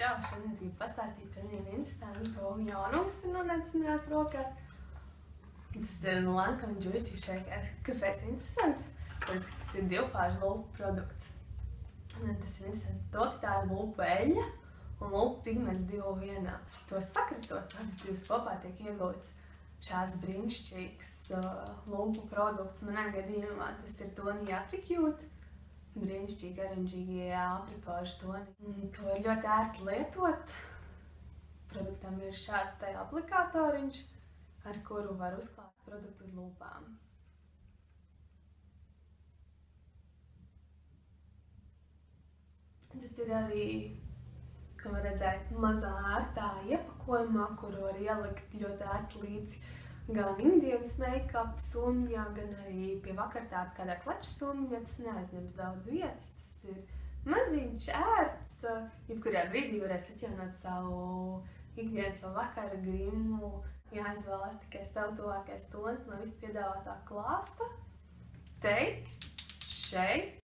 Čau, šodien es gribu pastāstīt par vienu interesantu jaunumu, kas ir nonācis manās rokās. Tas ir Lancome Juicy Shaker. Kāpēc interesants? Tāpēc, ka tas ir divfāžu lupu produkts. Tas ir interesants to, ka tā ir lupu eļļa un lupu pigments divu vienā. To sakritot, abas divas kopā tiek iegūts šāds brīnišķīgs lupu produkts. Manā gadījumā tas ir Tony Apricot. Brīnišķīgi oranžīgie aprikožu toni. To ir ļoti ērti lietot. Produktam ir šāds tai aplikatoriņš, ar kuru var uzklāt produktu uz lūpām. Tas ir arī, kā var redzēt, mazā ērtā iepakojumā, kuru var ielikt ļoti ērti līdzi gan ikdienas make-up sumjā, gan arī pie vakartāpa kādā klača sumjā. Tas neaizņems daudz vietas. Tas ir maziņš, ērts. Jebkurā brīdī varēs atjaunot savu ikdienas vai vakara grimu. Jāizvēlās tikai savu tuvākais toni no vispiedāvātā klāsta. Take, shake.